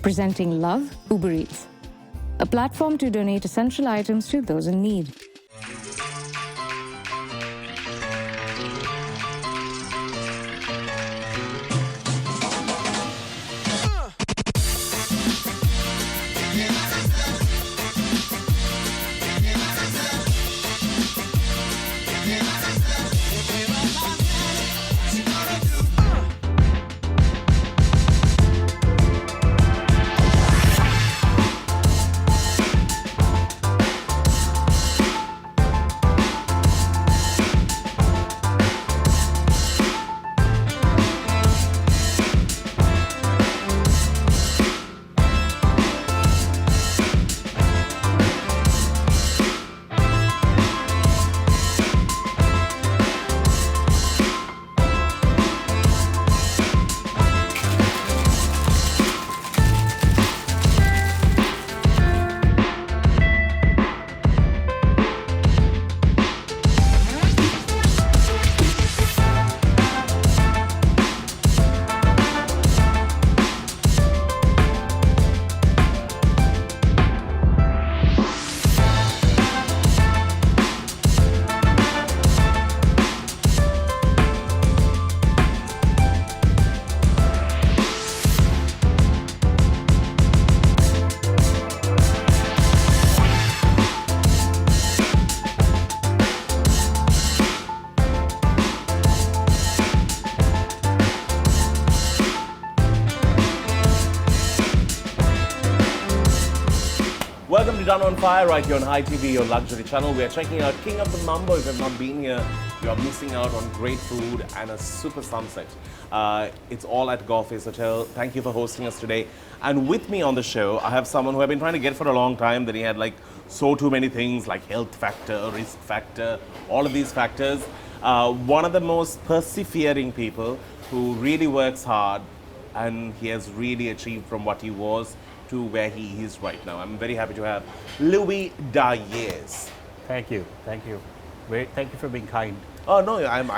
presenting Love Uber Eats, a platform to donate essential items to those in need. Welcome to Danu on Fire right here on hi.tv, your luxury channel. We are checking out King of the Mambo. If you have not been here, you are missing out on great food and a super sunset. It's all at Golf-Face Hotel. Thank you for hosting us today. And with me on the show, I have someone who I've been trying to get for a long time. That he had like so too many things like health factor, risk factor, all of these factors. One of the most persevering people who really works hard, and he has really achieved from what he was to where he is right now. I'm very happy to have Lewie Diasz. Thank you. Thank you. Thank you for being kind. Oh no, I am.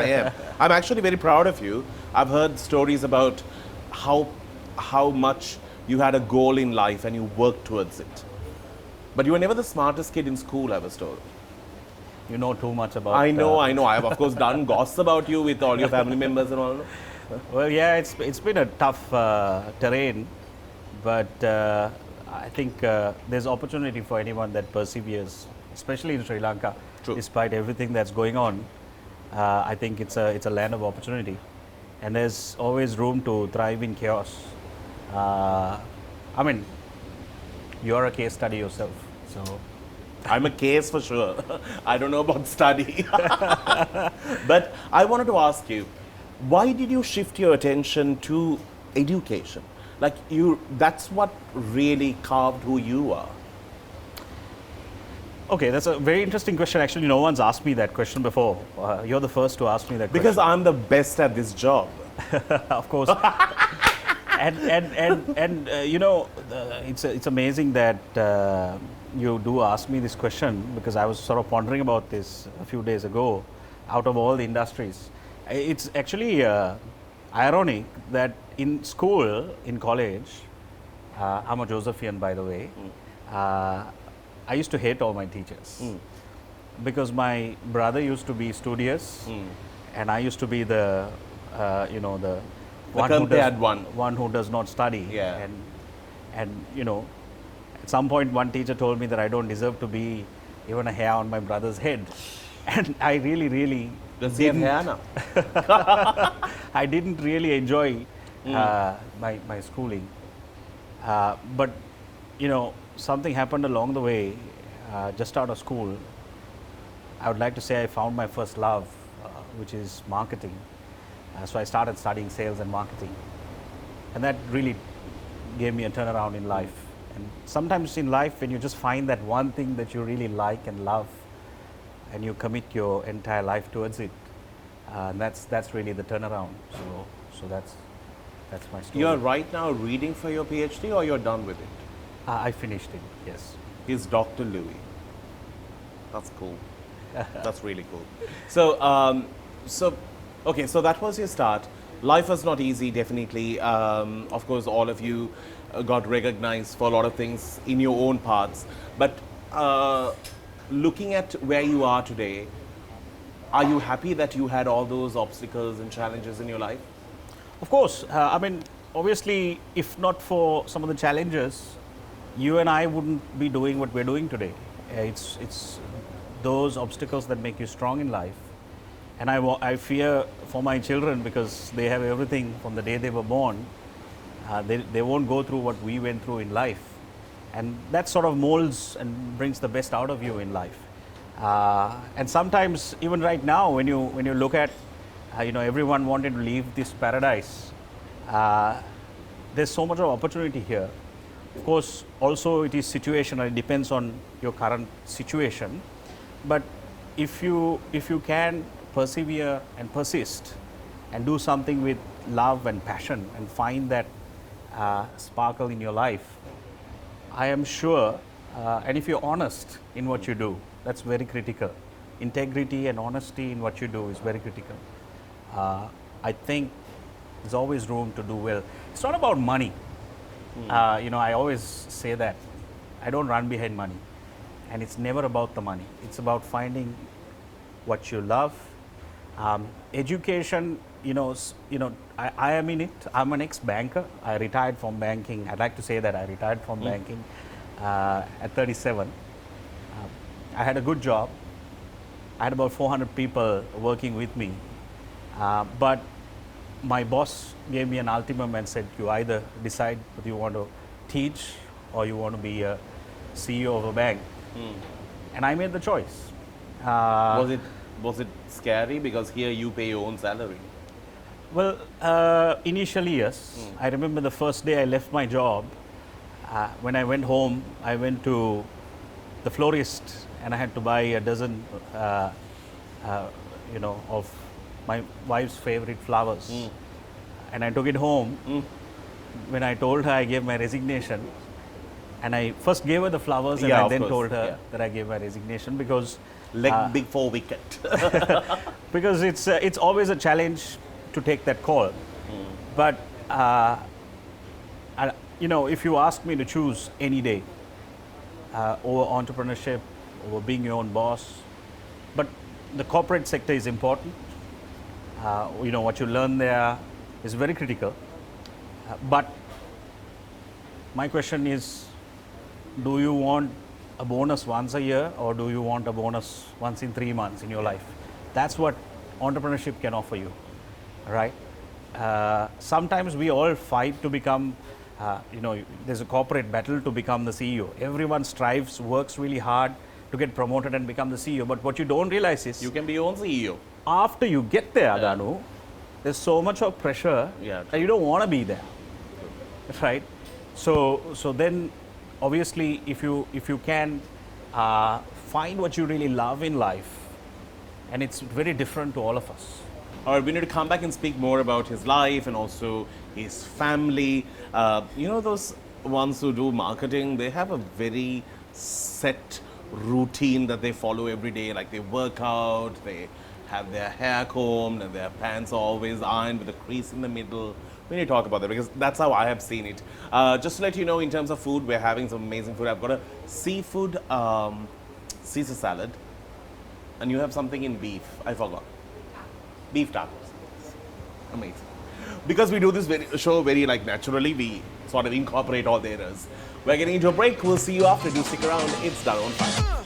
I'm actually very proud of you. I've heard stories about how much you had a goal in life and you worked towards it. But you were never the smartest kid in school, I was told. You know too much about... I know. I have of course done gossip about you with all your family members and all. Well, yeah, it's been a tough terrain, but I think there's opportunity for anyone that perseveres, especially in Sri Lanka. True. Despite everything that's going on, I think it's a land of opportunity, and there's always room to thrive in chaos. I mean, you're a case study yourself, so. I'm a case for sure. I don't know about study. But I wanted to ask you, why did you shift your attention to education? Like that's what really carved who you are. Okay, that's a very interesting question. Actually, no one's asked me that question before. You're the first to ask me that because question. I'm the best at this job. Of course. and you know, it's amazing that you do ask me this question, because I was sort of pondering about this a few days ago. Out of all the industries, it's actually ironic that in school, in college, I'm a Josephian, by the way. I used to hate all my teachers because my brother used to be studious, and I used to be the one who does not study. Yeah. And you know, at some point, one teacher told me that I don't deserve to be even a hair on my brother's head, and I really does he have hair now? I didn't really enjoy my schooling, but you know, something happened along the way. Just out of school, I would like to say I found my first love, which is marketing. So I started studying sales and marketing, and that really gave me a turnaround in life. And sometimes in life, when you just find that one thing that you really like and love, and you commit your entire life towards it, that's really the turnaround. So that's my story. You're right now reading for your PhD, or you're done with it? I finished it, yes. He's Dr. Lewie. That's cool. That's really cool. So, okay, so that was your start. Life was not easy, definitely. Of course, all of you got recognized for a lot of things in your own paths. But looking at where you are today, are you happy that you had all those obstacles and challenges in your life? Of course, I mean, obviously, if not for some of the challenges, you and I wouldn't be doing what we're doing today. It's those obstacles that make you strong in life. And I fear for my children because they have everything from the day they were born. They won't go through what we went through in life. And that sort of molds and brings the best out of you in life. And sometimes, even right now, when you look at, everyone wanted to leave this paradise, there's so much of opportunity here. Of course, also it is situational. It depends on your current situation. But if you can persevere and persist and do something with love and passion and find that sparkle in your life, I am sure, and if you're honest in what you do, that's very critical. Integrity and honesty in what you do is very critical. I think there's always room to do well. It's not about money. I always say that. I don't run behind money. And it's never about the money. It's about finding what you love. Education, I am in it. I'm an ex-banker. I retired from banking. I'd like to say that I retired from banking at 37. I had a good job. I had about 400 people working with me. But my boss gave me an ultimatum and said, you either decide whether you want to teach or you want to be a CEO of a bank. And I made the choice. Was it scary? Because here you pay your own salary. Well, initially, yes. I remember the first day I left my job. When I went home, I went to the florist and I had to buy a dozen, of my wife's favorite flowers. And I took it home. When I told her, I gave my resignation. And I first gave her the flowers and I then told her that I gave my resignation because Big 4 wicket. because it's always a challenge to take that call. But if you ask me to choose any day over entrepreneurship, over being your own boss, but the corporate sector is important. What you learn there is very critical. But my question is, do you want a bonus once a year or do you want a bonus once in 3 months in your life? That's what entrepreneurship can offer you, right? Sometimes we all fight to become, there's a corporate battle to become the CEO. Everyone strives, works really hard to get promoted and become the CEO. But what you don't realize is, You can be your own CEO. after you get there, Danu, there's so much of pressure that you don't want to be there, right? So then, obviously, if you can find what you really love in life, and it's very different to all of us. All right, we need to come back and speak more about his life and also his family. Those ones who do marketing, they have a very set routine that they follow every day. Like they work out, they have their hair combed, and their pants are always ironed with a crease in the middle. We need to talk about that because that's how I have seen it. Just to let you know, in terms of food, we're having some amazing food. I've got a seafood Caesar salad, and you have something in beef. I forgot. Beef tacos. Amazing. Because we do this show very naturally, we sort of incorporate all the errors. We're getting into a break. We'll see you after. Do stick around. It's Danu on Fire.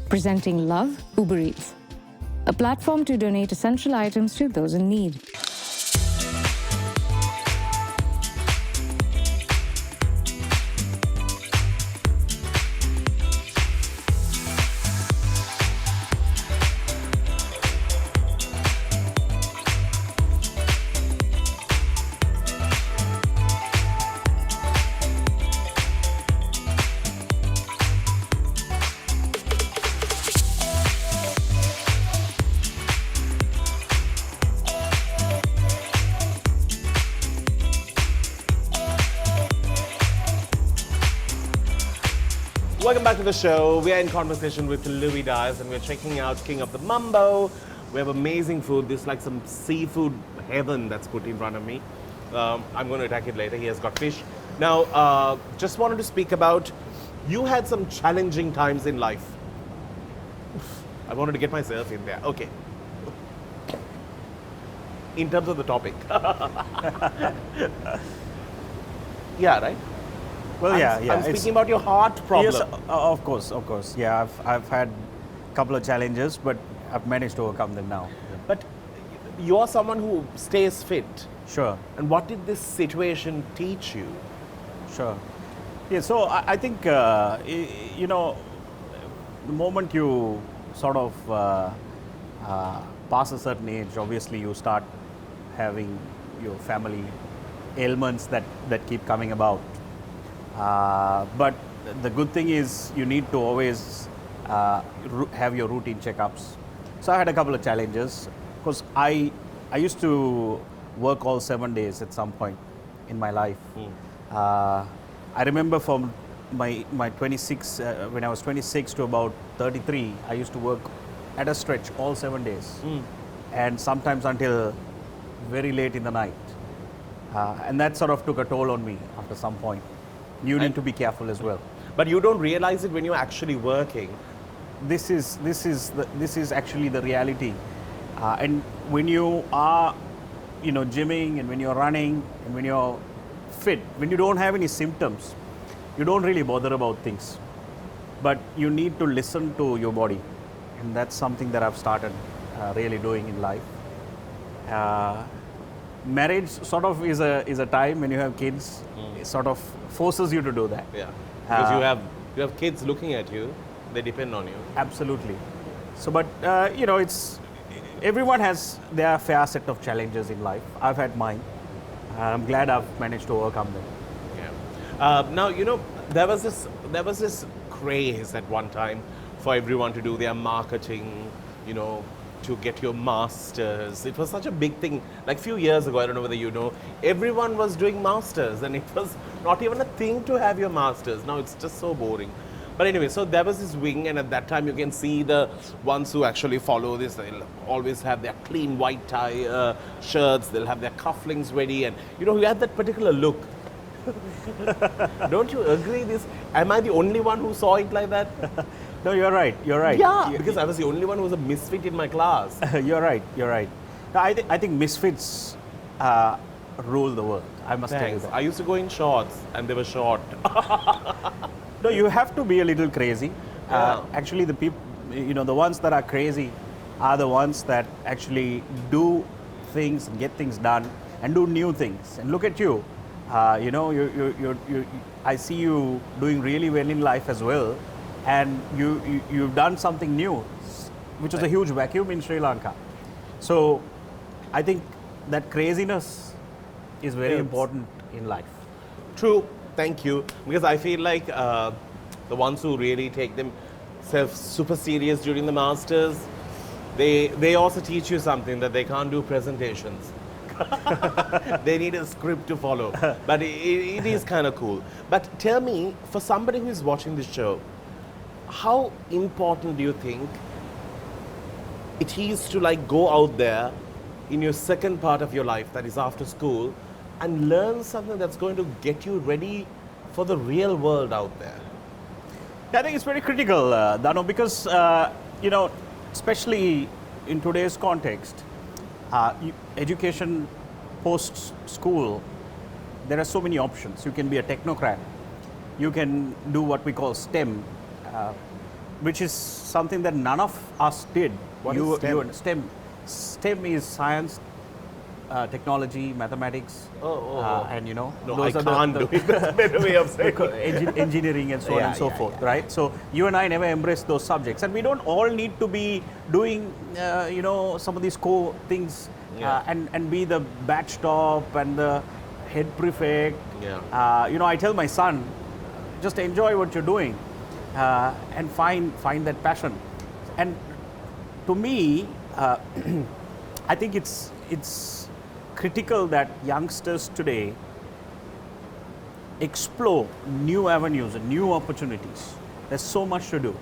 Presenting Love, Uber Eats, a platform to donate essential items to those in need. Welcome back to the show. We are in conversation with Lewie Diasz and we're checking out King of the Mambo. We have amazing food. This is like some seafood heaven that's put in front of me. I'm going to attack it later. He has got fish. Now, just wanted to speak about, you had some challenging times in life. I wanted to get myself in there. Okay. In terms of the topic. Yeah, right? Well, yeah. I'm speaking about your heart problem. Yes, of course. Yeah, I've had a couple of challenges, but I've managed to overcome them now. But you're someone who stays fit. Sure. And what did this situation teach you? Sure. Yeah, so I think, you know, the moment you sort of pass a certain age, obviously you start having your family ailments that keep coming about. But the good thing is you need to always have your routine checkups. So I had a couple of challenges because I used to work all 7 days at some point in my life. I remember from my 26, when I was 26 to about 33, I used to work at a stretch all 7 days. And sometimes until very late in the night. And that sort of took a toll on me after some point. You need to be careful as well. But you don't realize it when you're actually working. This is actually the reality. And when you are, you know, gymming and when you're running and when you're fit, when you don't have any symptoms, you don't really bother about things. But you need to listen to your body. And that's something that I've started really doing in life. Marriage sort of is a time when you have kids. It sort of forces you to do that. Yeah, because you have kids looking at you, they depend on you. Absolutely. So, but you know, everyone has their fair set of challenges in life. I've had mine. I'm glad I've managed to overcome them. Yeah. Now, you know, there was this craze at one time for everyone to do their marketing, you know, to get your masters. It was such a big thing. Like a few years ago, I don't know whether you know, everyone was doing masters and it was not even a thing to have your masters. Now it's just so boring. But anyway, so there was this wing, and at that time you can see the ones who actually follow this, they'll always have their clean white tie shirts, they'll have their cufflinks ready, and you know, you had that particular look. Don't you agree this? Am I the only one who saw it like that? No, you're right. You're right. Yeah, because I was the only one who was a misfit in my class. You're right. You're right. No, I think misfits rule the world. I must tell you that. I used to go in shorts, and they were short. No, you have to be a little crazy. Yeah. Actually, the people, you know, the ones that are crazy are the ones that actually do things and get things done and do new things. And look at you. You know, I see you doing really well in life as well. And you've done something new, which is a huge vacuum in Sri Lanka. So I think that craziness is very important in life. True, thank you. Because I feel like the ones who really take themselves super serious during the masters, they also teach you something, that they can't do presentations. They need a script to follow. But it is kind of cool. But tell me, for somebody who is watching this show, how important do you think it is to like go out there in your second part of your life, that is after school, and learn something that's going to get you ready for the real world out there? I think it's very critical, Danu, because you know, especially in today's context, education post school, there are so many options. You can be a technocrat. You can do what we call STEM. Which is something that none of us did. What is STEM? STEM is science, technology, mathematics, and you know, No, those I are can't do it. That's a better way of saying it. Engineering and so on and so forth, right? So you and I never embraced those subjects, and we don't all need to be doing, you know, some of these core things, and be the batch top and the head prefect. Yeah. You know, I tell my son, just enjoy what you're doing. And find that passion. And to me, I think it's critical that youngsters today explore new avenues and new opportunities. There's so much to do.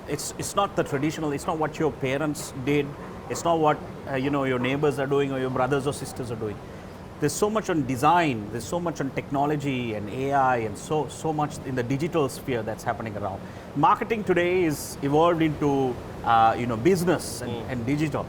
It's not the traditional. It's not what your parents did. It's not what your neighbors are doing or your brothers or sisters are doing. There's so much on design. There's so much on technology and AI and so much in the digital sphere that's happening around. Marketing today is evolved into business and digital.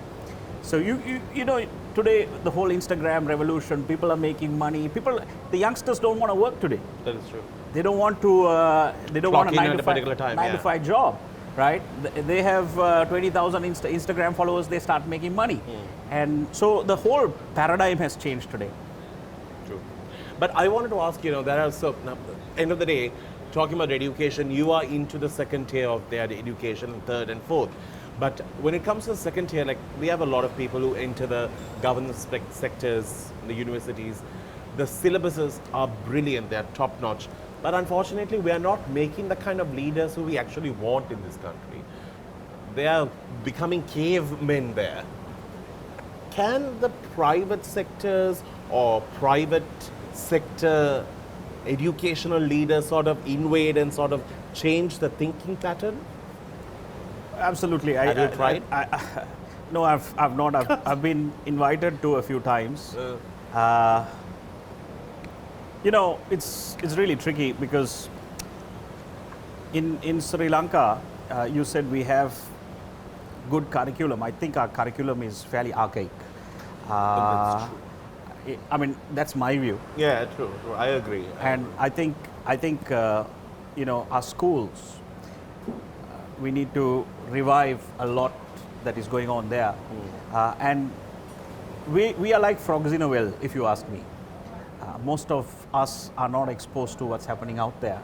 So you know today the whole Instagram revolution. People are making money. The youngsters don't want to work today. That is true. They don't want to. They don't Clock want in a at a particular time, 9 to 5 job, right? They have 20,000 Instagram followers. They start making money, and so the whole paradigm has changed today. True. But I wanted to ask, there are end of the day, talking about education, you are into the second tier of their education, third and fourth. But when it comes to the second tier, like we have a lot of people who enter the governance sectors, the universities. The syllabuses are brilliant, they're top notch. But unfortunately, we are not making the kind of leaders who we actually want in this country. They are becoming cavemen there. Can the private sectors or private sector educational leaders sort of invade and sort of change the thinking pattern? Absolutely. Have you tried? No, I've not. I've been invited to a few times. It's really tricky because in Sri Lanka, you said we have good curriculum. I think our curriculum is fairly archaic. That's true. I mean, that's my view. Yeah, true. I agree. And I think our schools, we need to revive a lot that is going on there. And we are like frogs in a well, if you ask me. Most of us are not exposed to what's happening out there.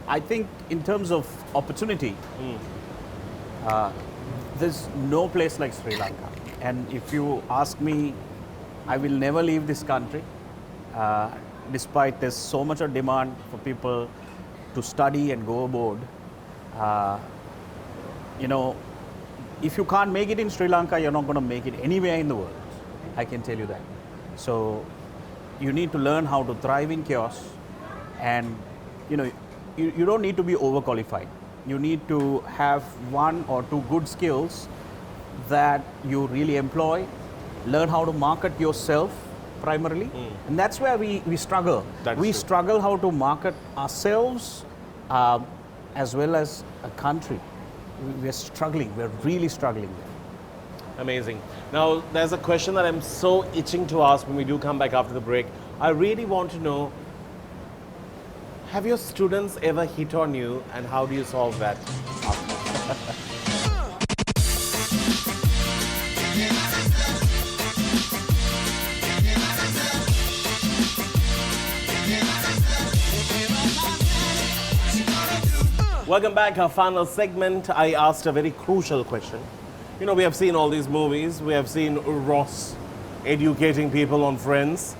I think in terms of opportunity, there's no place like Sri Lanka. And if you ask me, I will never leave this country, despite there's so much of demand for people to study and go abroad. If you can't make it in Sri Lanka, you're not going to make it anywhere in the world. I can tell you that. So you need to learn how to thrive in chaos, and you don't need to be overqualified. You need to have one or two good skills that you really employ. Learn how to market yourself primarily, and that's where we struggle. We struggle how to market ourselves as well as a country. We're struggling. We're really struggling there. Amazing. Now, there's a question that I'm so itching to ask when we do come back after the break. I really want to know, have your students ever hit on you, and how do you solve that? Welcome back, our final segment. I asked a very crucial question. We have seen all these movies. We have seen Ross educating people on Friends.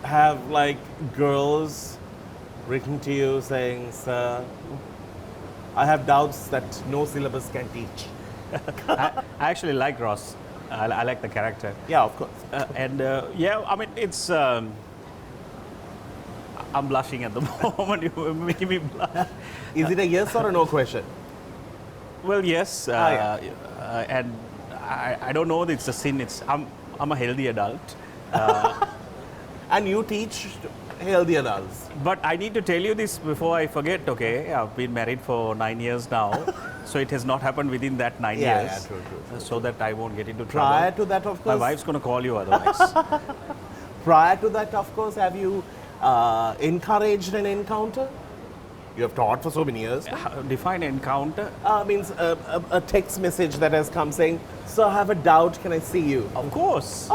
have like girls written to you saying, "Sir, I have doubts that no syllabus can teach." I actually like Ross. I like the character. Yeah, of course. I mean, it's. I'm blushing at the moment. You're making me blush. Is it a yes or a no question? Well, yes. And I don't know. It's a sin. I'm a healthy adult. And you teach healthy adults. But I need to tell you this before I forget. Okay, I've been married for 9 years now, so it has not happened within that 9 years. Yeah, true. So that I won't get into trouble. Prior to that, of course. My wife's going to call you otherwise. Prior to that, of course, have you encouraged an encounter? You have taught for so many years. Define encounter. Means a text message that has come saying, "Sir, I have a doubt. Can I see you?" Of course.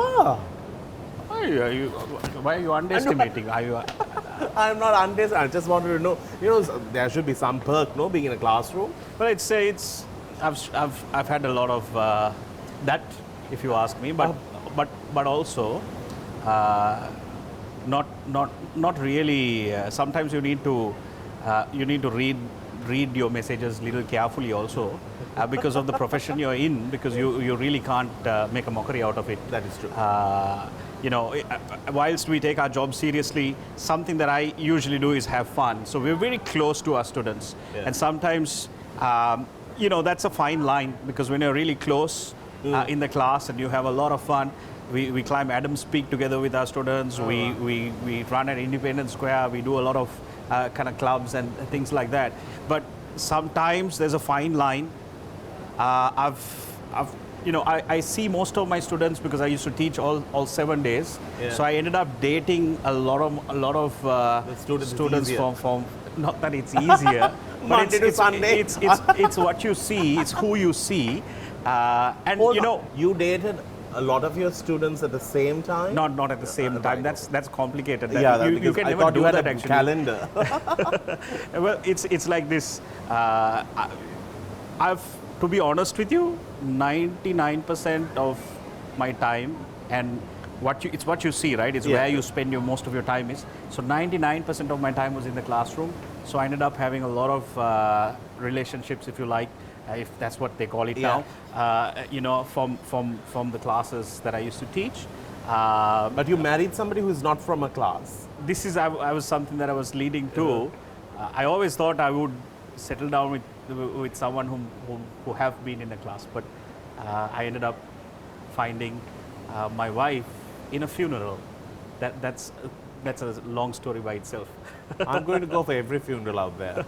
Why are you underestimating? I'm not underestimating. I just wanted to know. There should be some perk, no, being in a classroom. Well, I've had a lot of that, if you ask me. But also, not really. Sometimes you need to read read your messages a little carefully also, because of the profession you're in, because you really can't make a mockery out of it. That is true. You know, whilst we take our job seriously, something that I usually do is have fun. So we're very close to our students. Yeah. And sometimes, you know, that's a fine line, because when you're really close in the class and you have a lot of fun, we climb Adams Peak together with our students, we run at Independence Square, we do a lot of kind of clubs and things like that. But sometimes there's a fine line. You know, I see most of my students because I used to teach all 7 days. Yeah. So I ended up dating a lot of students from not that it's easier, but Monday to Sunday. it's what you see, it's who you see, and Hold you on. know. You dated a lot of your students at the same time? Not at the same time. That's complicated. Yeah, you because can I never thought do you had that a actually. calendar. Well, it's like this. To be honest with you, 99% of my time, and it's what you see, right? It's Yeah. where you spend most of your time is. So 99% of my time was in the classroom. So I ended up having a lot of relationships, if you like, if that's what they call it Yeah. now. You know, from the classes that I used to teach. But you married somebody who is not from a class. This is I was something that I was leading to. I always thought I would settle down with someone who have been in a class, but I ended up finding my wife in a funeral. That's a long story by itself. I'm going to go for every funeral out there.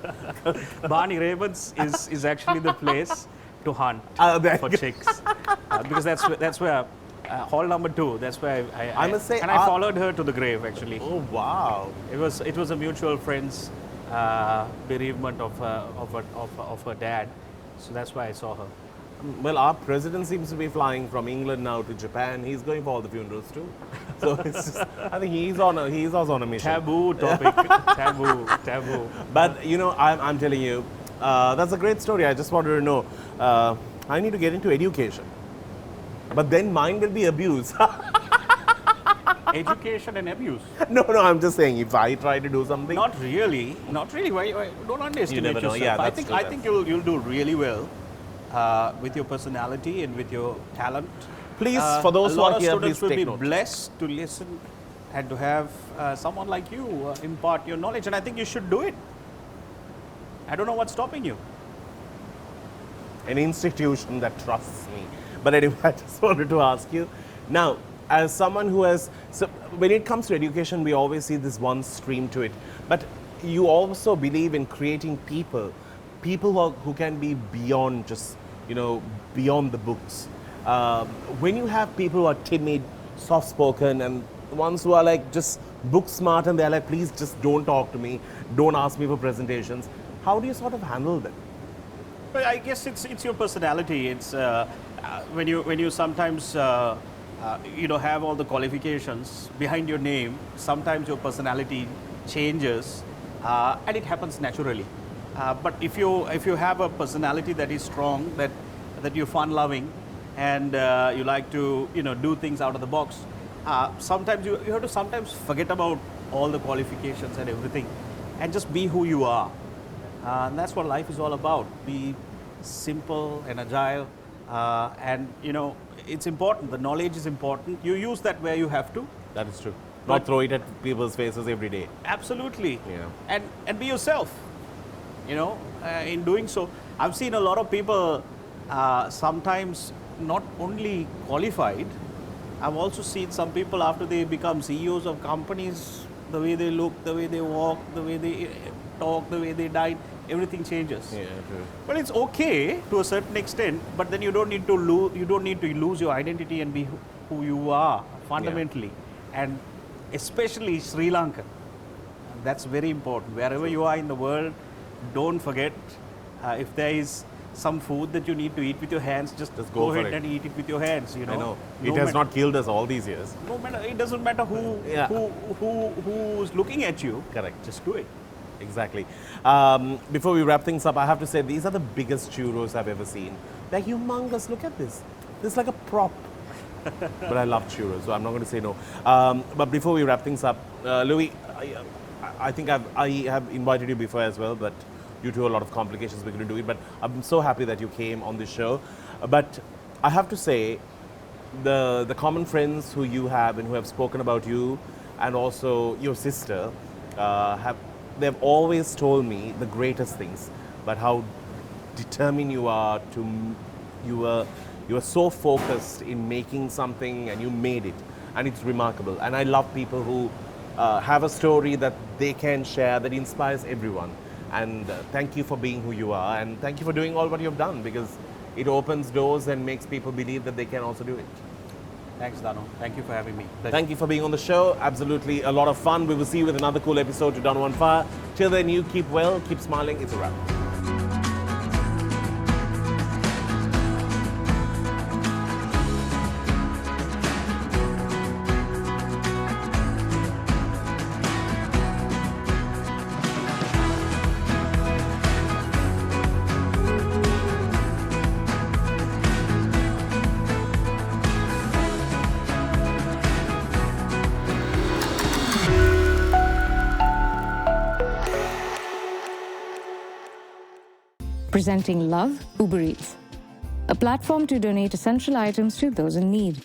Barney Ravens is actually the place to hunt there for you go. chicks, because that's where hall number 2. That's where I must say, I followed her to the grave actually. Oh, wow. It was a mutual friend's bereavement of her dad, so that's why I saw her. Well, our president seems to be flying from England now to Japan. He's going for all the funerals too. So it's just, I think he's also on a mission. Taboo topic. taboo. But you know, I'm telling you, that's a great story. I just wanted to know. I need to get into education, but then mine will be abuse. Education and abuse. No, I'm just saying, if I try to do something. Not really. Why don't underestimate You never know. yourself. Yeah, I that's think true. you'll do really well with your personality and with your talent. Please, for those who are here, a lot of please students will take be note. blessed to listen and to have someone like you impart your knowledge, and I think you should do it. I don't know what's stopping you. An institution that trusts me. But anyway, I just wanted to ask you, now, as someone who has, so when it comes to education, we always see this one stream to it. But you also believe in creating people who can be beyond just, beyond the books. When you have people who are timid, soft-spoken, and the ones who are like just book smart, and they're like, please just don't talk to me, don't ask me for presentations, how do you sort of handle them? Well, I guess it's your personality. It's when you sometimes have all the qualifications behind your name. Sometimes your personality changes, and it happens naturally. But if you have a personality that is strong, that you're fun-loving, and you like to do things out of the box, sometimes you have to sometimes forget about all the qualifications and everything, and just be who you are. And that's what life is all about. Be simple and agile, and it's important. The knowledge is important. You use that where you have to. That is true. Not throw it at people's faces every day. Absolutely. Yeah. And be yourself. In doing so, I've seen a lot of people sometimes not only qualified. I've also seen some people after they become CEOs of companies, the way they look, the way they walk, the way they talk, the way they dine, everything changes. Yeah, true. Well, it's okay to a certain extent, but then you don't need to lose your identity and be who you are fundamentally, and especially Sri Lankan. That's very important. Wherever you are in the world, don't forget if there is some food that you need to eat with your hands, just go for ahead it. and eat it with your hands. I know. No It has matter- not killed us all these years. No matter. It doesn't matter Yeah. who's looking at you. Correct. Just do it. Exactly. Before we wrap things up, I have to say these are the biggest churros I've ever seen. They're humongous. Look at this. This is like a prop. But I love churros, so I'm not going to say no. But before we wrap things up, Lewie, I think I have invited you before as well, but due to a lot of complications we couldn't do it. But I'm so happy that you came on the show. But I have to say, the common friends who you have and who have spoken about you, and also your sister, they've always told me the greatest things, but how determined you are you were so focused in making something, and you made it, and it's remarkable. And I love people who have a story that they can share that inspires everyone. And thank you for being who you are, and thank you for doing all what you've done, because it opens doors and makes people believe that they can also do it. Thanks, Danu. Thank you for having me. Pleasure. Thank you for being on the show. Absolutely a lot of fun. We will see you with another cool episode to Danu on Fire. Till then, you keep well, keep smiling. It's a wrap. Presenting Love, Uber Eats, a platform to donate essential items to those in need.